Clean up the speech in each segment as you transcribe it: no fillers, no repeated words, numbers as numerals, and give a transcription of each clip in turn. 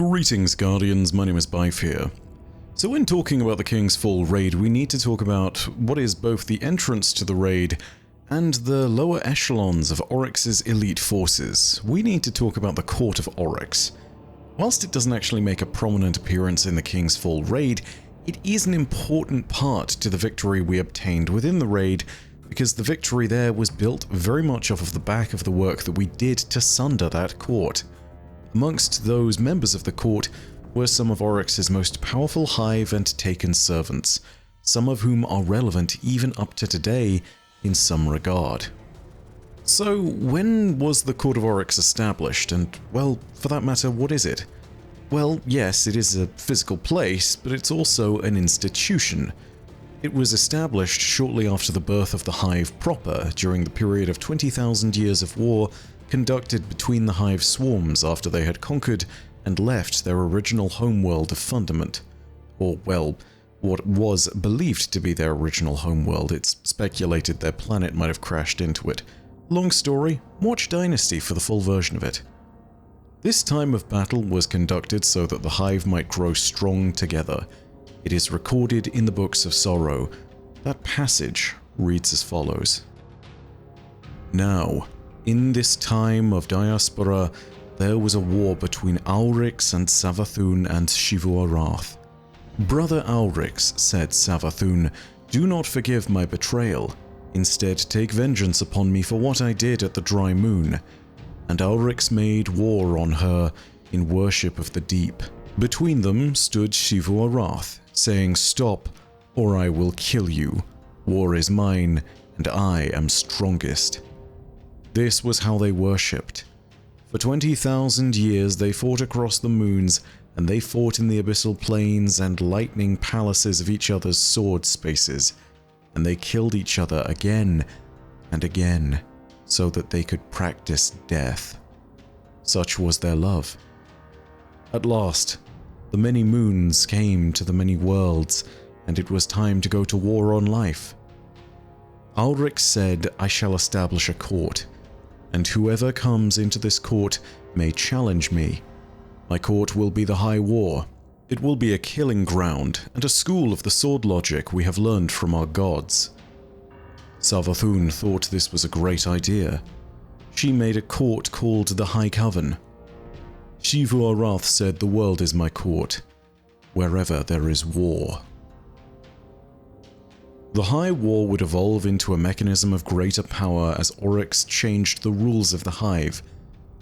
Greetings, Guardians, my name is Bife here. So when talking about the King's Fall raid, we need to talk about what is both the entrance to the raid and the lower echelons of Oryx's elite forces. We need to talk about the Court of Oryx. Whilst it doesn't actually make a prominent appearance in the King's Fall raid, it is an important part to the victory we obtained within the raid, because the victory there was built very much off of the back of the work that we did to sunder that court. Amongst those members of the court were some of Oryx's most powerful hive and taken servants, some of whom are relevant even up to today in some regard. So when was the Court of Oryx established, and, well, for that matter, what is it? Well, yes, it is a physical place, but it's also an institution. It was established shortly after the birth of the hive proper, during the period of 20,000 years of war conducted between the hive swarms after they had conquered and left their original homeworld of Fundament. Or, well, what was believed to be their original homeworld. It's speculated their planet might have crashed into it. Long story, watch Dynasty for the full version of it. This time of battle was conducted so that the hive might grow strong together. It is recorded in the Books of Sorrow. That passage reads as follows. Now, in this time of diaspora, there was a war between Aurix and Savathun and Xivu-Arath. Brother Aurix, said Savathun, do not forgive my betrayal. Instead, take vengeance upon me for what I did at the Dry Moon. And Aurix made war on her in worship of the deep. Between them stood Xivu-Arath, saying, stop, or I will kill you. War is mine, and I am strongest. This was how they worshipped. For 20,000 years they fought across the moons, and they fought in the abyssal plains and lightning palaces of each other's sword spaces, and they killed each other again and again, so that they could practice death. Such was their love. At last, the many moons came to the many worlds, and it was time to go to war on life. Aurix said, I shall establish a court, and whoever comes into this court may challenge me. My court will be the High War. It will be a killing ground and a school of the sword logic we have learned from our gods. Savathun thought this was a great idea. She made a court called the High Coven. Xivu-Arath said the world is my court, wherever there is war. The High War would evolve into a mechanism of greater power as Oryx changed the rules of the Hive.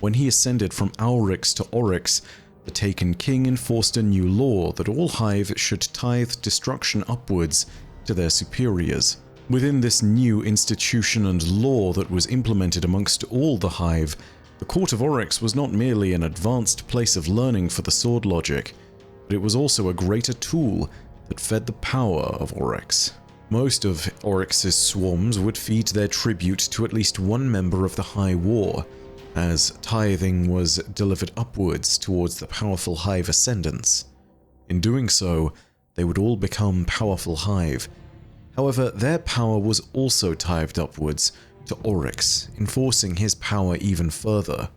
When he ascended from Aurix to Oryx, the Taken King enforced a new law that all Hive should tithe destruction upwards to their superiors. Within this new institution and law that was implemented amongst all the Hive, the Court of Oryx was not merely an advanced place of learning for the sword logic, but it was also a greater tool that fed the power of Oryx. Most of Oryx's swarms would feed their tribute to at least one member of the High War, as tithing was delivered upwards towards the powerful Hive ascendants. In doing so, they would all become powerful Hive. However, their power was also tithed upwards to Oryx, enforcing his power even further.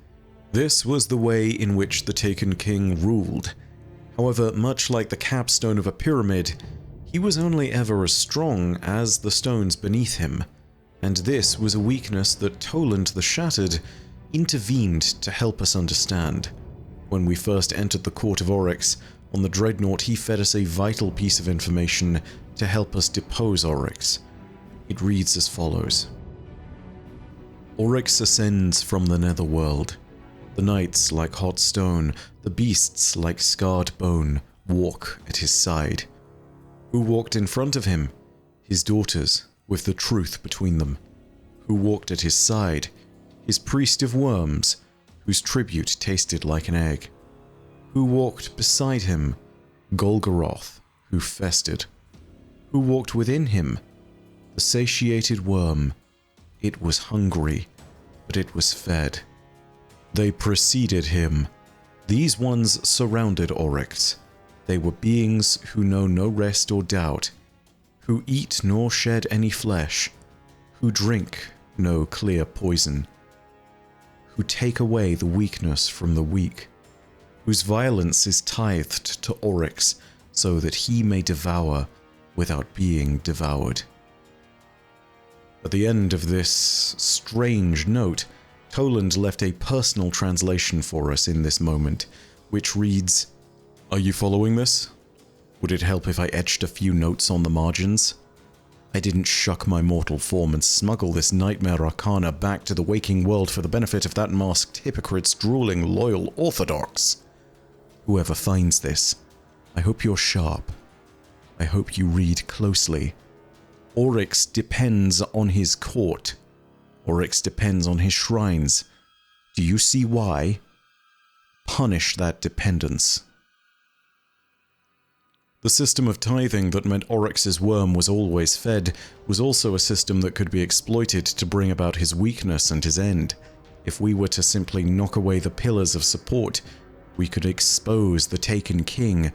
This was the way in which the Taken King ruled. However, much like the capstone of a pyramid, he was only ever as strong as the stones beneath him, and this was a weakness that Toland the Shattered intervened to help us understand. When we first entered the Court of Oryx, on the Dreadnought he fed us a vital piece of information to help us depose Oryx. It reads as follows. Oryx ascends from the netherworld. The knights like hot stone, the beasts like scarred bone, walk at his side. Who walked in front of him? His daughters, with the truth between them. Who walked at his side? His priest of worms, whose tribute tasted like an egg. Who walked beside him? Golgoroth, who festered. Who walked within him? The satiated worm. It was hungry, but it was fed. They preceded him. These ones surrounded Oryx. They were beings who know no rest or doubt, who eat nor shed any flesh, who drink no clear poison, who take away the weakness from the weak, whose violence is tithed to Oryx, so that he may devour without being devoured. At the end of this strange note, Toland left a personal translation for us in this moment, which reads, "Are you following this? Would it help if I etched a few notes on the margins? I didn't shuck my mortal form and smuggle this nightmare arcana back to the waking world for the benefit of that masked hypocrite's drooling loyal orthodox. Whoever finds this, I hope you're sharp. I hope you read closely. Oryx depends on his court. Oryx depends on his shrines. Do you see why? Punish that dependence." The system of tithing that meant Oryx's worm was always fed was also a system that could be exploited to bring about his weakness and his end. If we were to simply knock away the pillars of support, we could expose the Taken King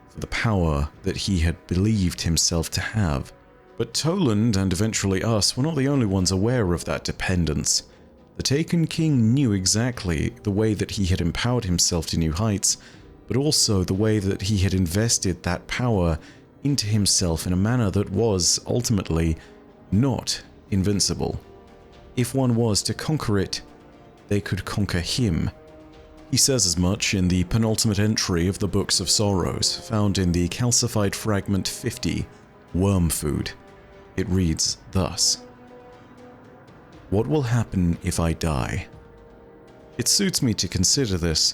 for the power that he had believed himself to have. But Toland, and eventually us, were not the only ones aware of that dependence. The Taken King knew exactly the way that he had empowered himself to new heights, but also the way that he had invested that power into himself in a manner that was, ultimately, not invincible. If one was to conquer it, they could conquer him. He says as much in the penultimate entry of the Books of Sorrows, found in the calcified fragment 50, Worm Food. It reads thus: "What will happen if I die? It suits me to consider this,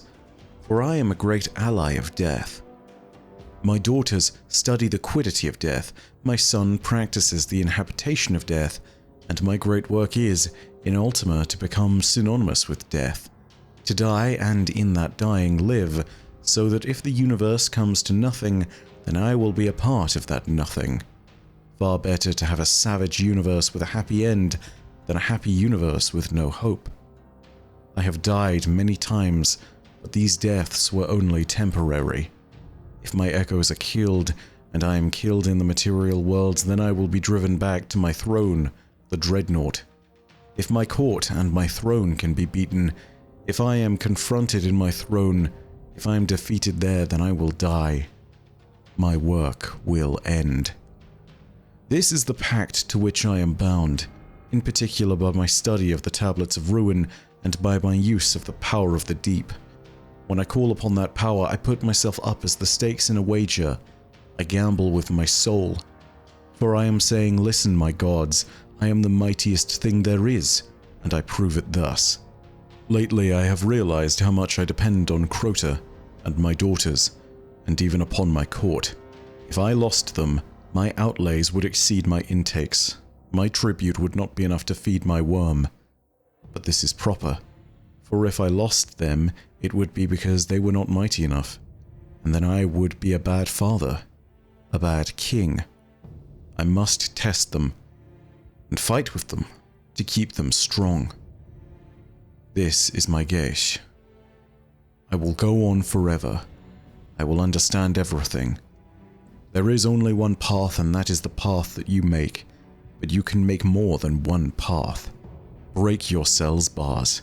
for I am a great ally of death. My daughters study the quiddity of death, my son practices the inhabitation of death, and my great work is, in Ultima, to become synonymous with death, to die and in that dying live, so that if the universe comes to nothing, then I will be a part of that nothing. Far better to have a savage universe with a happy end than a happy universe with no hope. I have died many times, but these deaths were only temporary. If my echoes are killed, and I am killed in the material worlds, then I will be driven back to my throne, the Dreadnought. If my court and my throne can be beaten, if I am confronted in my throne, if I am defeated there, then I will die. My work will end. This is the pact to which I am bound, in particular by my study of the Tablets of Ruin and by my use of the power of the deep. When I call upon that power, I put myself up as the stakes in a wager. I gamble with my soul. For I am saying, listen, my gods, I am the mightiest thing there is, and I prove it thus. Lately I have realized how much I depend on Crota and my daughters, and even upon my court. If I lost them, my outlays would exceed my intakes. My tribute would not be enough to feed my worm. But this is proper, for if I lost them, it would be because they were not mighty enough, and then I would be a bad father, a bad king. I must test them, and fight with them, to keep them strong. This is my geis. I will go on forever. I will understand everything. There is only one path, and that is the path that you make, but you can make more than one path. Break your cell's bars.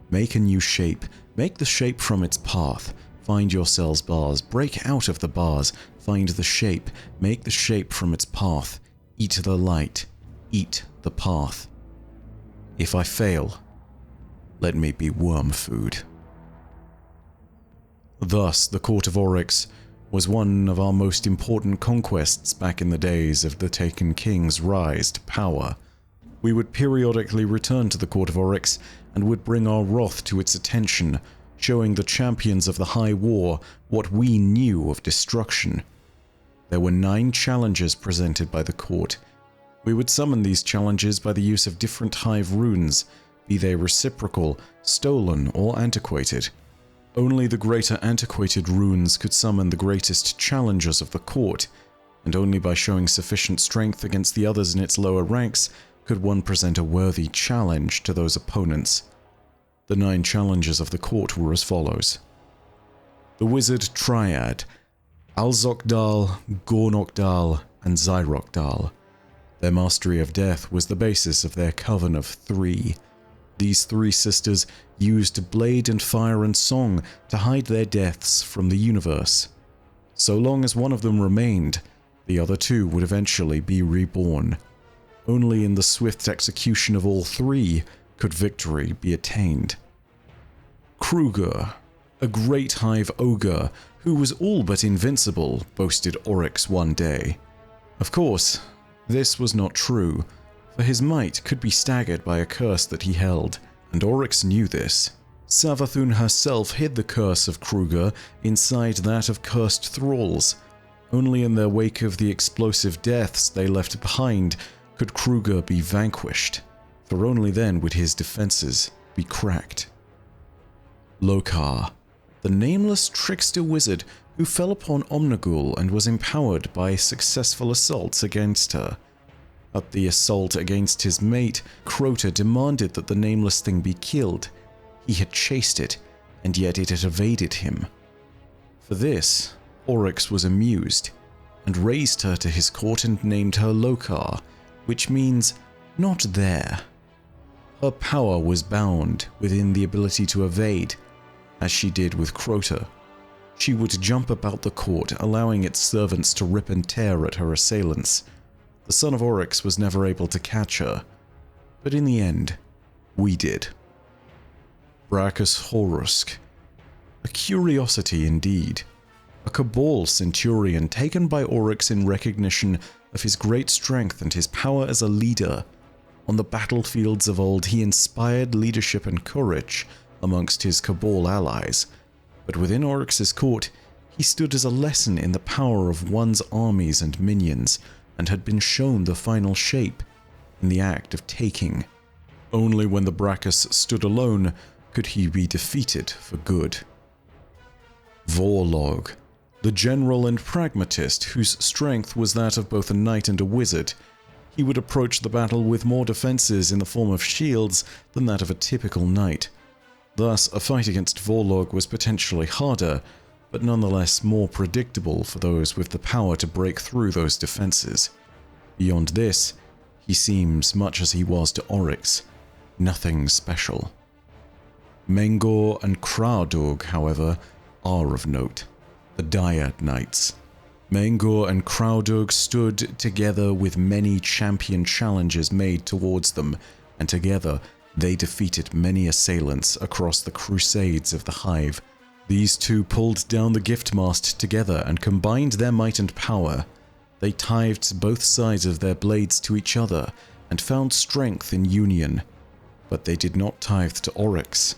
Make a new shape. Make the shape from its path. Find your cell's bars. Break out of the bars. Find the shape. Make the shape from its path. Eat the light. Eat the path. If I fail, let me be worm food." Thus, the Court of Oryx was one of our most important conquests back in the days of the Taken King's rise to power. We would periodically return to the Court of Oryx and would bring our wrath to its attention, showing the champions of the High War what we knew of destruction. There were 9 challenges presented by the court. We would summon these challenges by the use of different hive runes, be they reciprocal, stolen, or antiquated. Only the greater antiquated runes could summon the greatest challengers of the court, and only by showing sufficient strength against the others in its lower ranks could one present a worthy challenge to those opponents. The 9 challenges of the court were as follows. The Wizard Triad, Alzokdal, Gornokdal, and Zyrokdal. Their mastery of death was the basis of their coven of 3. These three sisters used blade and fire and song to hide their deaths from the universe. So long as one of them remained, the other two would eventually be reborn. Only in the swift execution of all three could victory be attained. Kruger, a great hive ogre who was all but invincible, boasted Oryx one day. Of course, this was not true, for his might could be staggered by a curse that he held, and Oryx knew this. Savathun herself hid the curse of Kruger inside that of cursed thralls. Only in their wake of the explosive deaths they left behind could Kruger be vanquished, for only then would his defenses be cracked. Lokar, the nameless trickster wizard who fell upon Omnigul and was empowered by successful assaults against her. At the assault against his mate, Crota demanded that the nameless thing be killed. He had chased it, and yet it had evaded him. For this, Oryx was amused, and raised her to his court and named her Lokar, which means not there. Her power was bound within the ability to evade, as she did with Crota. She would jump about the court, allowing its servants to rip and tear at her assailants. The son of Oryx was never able to catch her, but in the end, we did. Brachus Horusk. A curiosity indeed. A Cabal centurion taken by Oryx in recognition of his great strength and his power as a leader. On the battlefields of old, he inspired leadership and courage amongst his Cabal allies, but within Oryx's court, he stood as a lesson in the power of one's armies and minions, and had been shown the final shape in the act of taking. Only when the Brachus stood alone could he be defeated for good. Vorlog, the general and pragmatist whose strength was that of both a knight and a wizard. He would approach the battle with more defenses in the form of shields than that of a typical knight. Thus, a fight against Vorlog was potentially harder, but nonetheless more predictable for those with the power to break through those defenses. Beyond this, he seems much as he was to Oryx, nothing special. Mengor and Kraudug, however, are of note, the Dyad Knights. Mengor and Kraudug stood together with many champion challenges made towards them, and together they defeated many assailants across the crusades of the Hive. These two pulled down the Giftmast together and combined their might and power. They tithed both sides of their blades to each other and found strength in union. But they did not tithe to Oryx,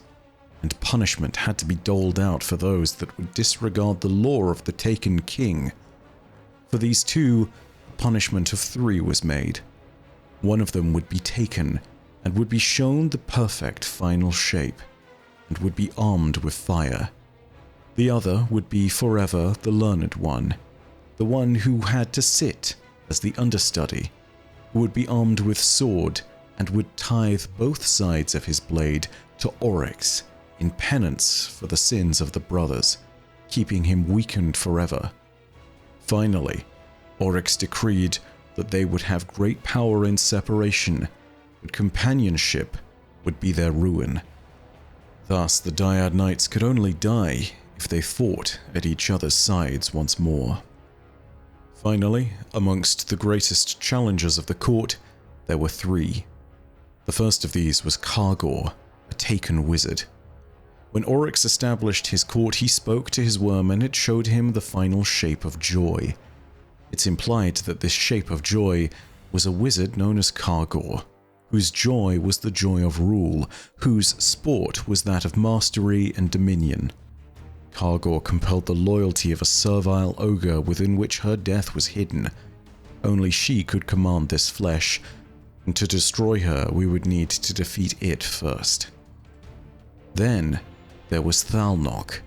and punishment had to be doled out for those that would disregard the law of the taken king. For these two, a punishment of 3 was made. One of them would be taken, and would be shown the perfect final shape, and would be armed with fire. The other would be forever the learned one, the one who had to sit as the understudy, who would be armed with sword and would tithe both sides of his blade to Oryx in penance for the sins of the brothers, keeping him weakened forever. Finally, Oryx decreed that they would have great power in separation, but companionship would be their ruin. Thus, the Dyad Knights could only die if they fought at each other's sides once more. Finally, amongst the greatest challengers of the court, there were 3. The first of these was Kargor, a taken wizard. When Oryx established his court, he spoke to his worm and it showed him the final shape of joy. It's implied that this shape of joy was a wizard known as Kargor, whose joy was the joy of rule, whose sport was that of mastery and dominion. Kargor compelled the loyalty of a servile ogre within which her death was hidden. Only she could command this flesh, and to destroy her we would need to defeat it first. Then there was Thalnok,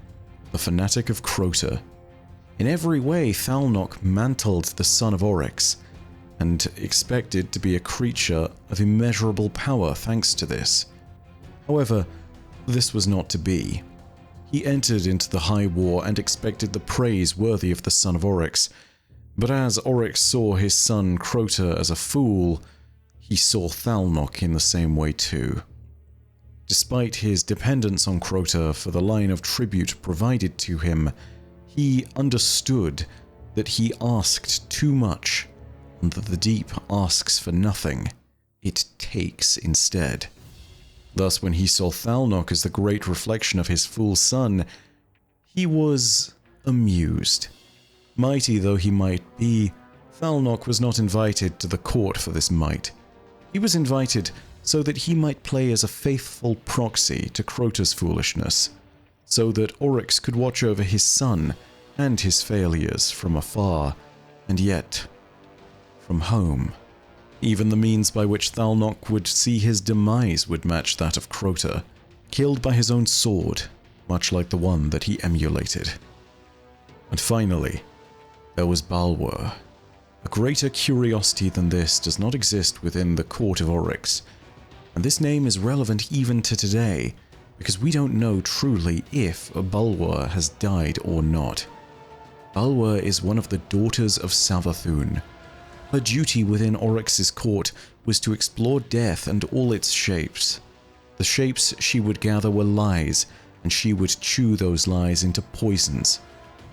the fanatic of Crota. In every way, Thalnok mantled the son of Oryx, and expected to be a creature of immeasurable power thanks to this. However, this was not to be. He entered into the High War and expected the praise worthy of the son of Oryx, but as Oryx saw his son Crota as a fool, he saw Thalnok in the same way too. despite his dependence on Crota for the line of tribute provided to him, he understood that he asked too much, and that the deep asks for nothing, it takes instead. Thus, when he saw Thalnok as the great reflection of his full sun, he was amused. Mighty though he might be, Thalnok was not invited to the court for this might. He was invited so that he might play as a faithful proxy to Crota's foolishness, so that Oryx could watch over his son and his failures from afar, and yet from home. Even the means by which Thalnok would see his demise would match that of Crota, killed by his own sword, much like the one that he emulated. And finally, there was Balwar. A greater curiosity than this does not exist within the court of Oryx, and this name is relevant even to today, because we don't know truly if Balwar has died or not. Balwar is one of the daughters of Savathûn. Her duty within Oryx's court was to explore death and all its shapes. The shapes she would gather were lies, and she would chew those lies into poisons.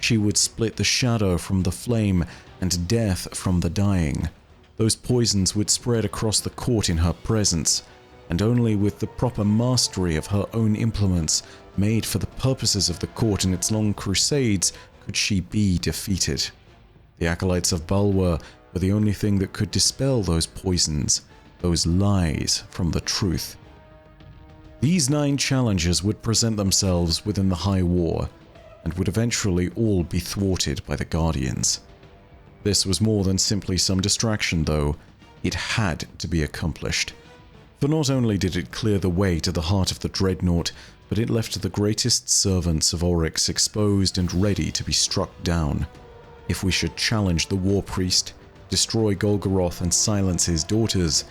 She would split the shadow from the flame and death from the dying. Those poisons would spread across the court in her presence, and only with the proper mastery of her own implements made for the purposes of the court in its long crusades could she be defeated. The acolytes of Balwar were the only thing that could dispel those poisons, those lies from the truth. These 9 challengers would present themselves within the High War, and would eventually all be thwarted by the Guardians. This was more than simply some distraction, though. It had to be accomplished. For not only did it clear the way to the heart of the Dreadnought, but it left the greatest servants of Oryx exposed and ready to be struck down. If we should challenge the War Priest, destroy Golgoroth and silence his daughters,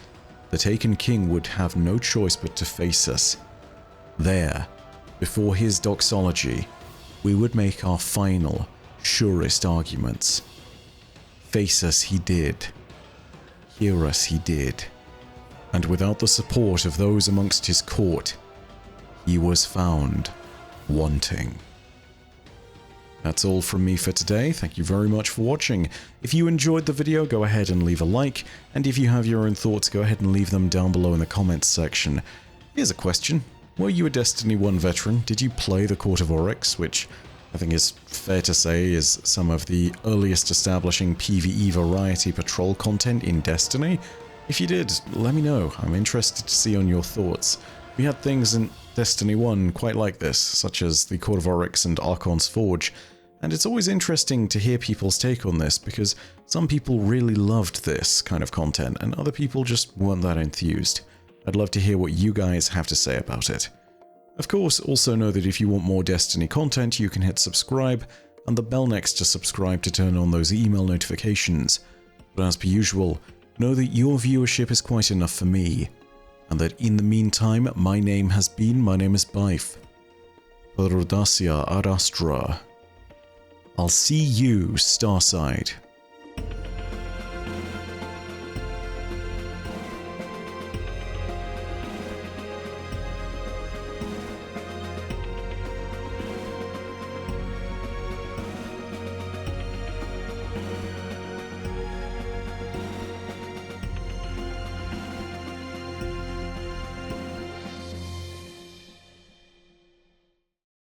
the Taken King would have no choice but to face us. There, before his doxology, we would make our final, surest arguments. Face us he did. Hear us he did. And without the support of those amongst his court, he was found wanting. That's all from me for today. Thank you very much for watching. If you enjoyed the video, go ahead and leave a like, and if you have your own thoughts, go ahead and leave them down below in the comments section. Here's a question. Were you a Destiny 1 veteran? Did you play the Court of Oryx, which I think is fair to say is some of the earliest establishing PvE variety patrol content in Destiny? If you did, let me know. I'm interested to see on your thoughts. We had things in Destiny 1 quite like this, such as the Court of Oryx and Archon's Forge, and it's always interesting to hear people's take on this, because some people really loved this kind of content, and other people just weren't that enthused. I'd love to hear what you guys have to say about it. Of course, also know that if you want more Destiny content, you can hit subscribe, and the bell next to subscribe to turn on those email notifications. But as per usual, know that your viewership is quite enough for me, and that in the meantime, my name is Byf. Per Audacia ad Astra. I'll see you, Starside.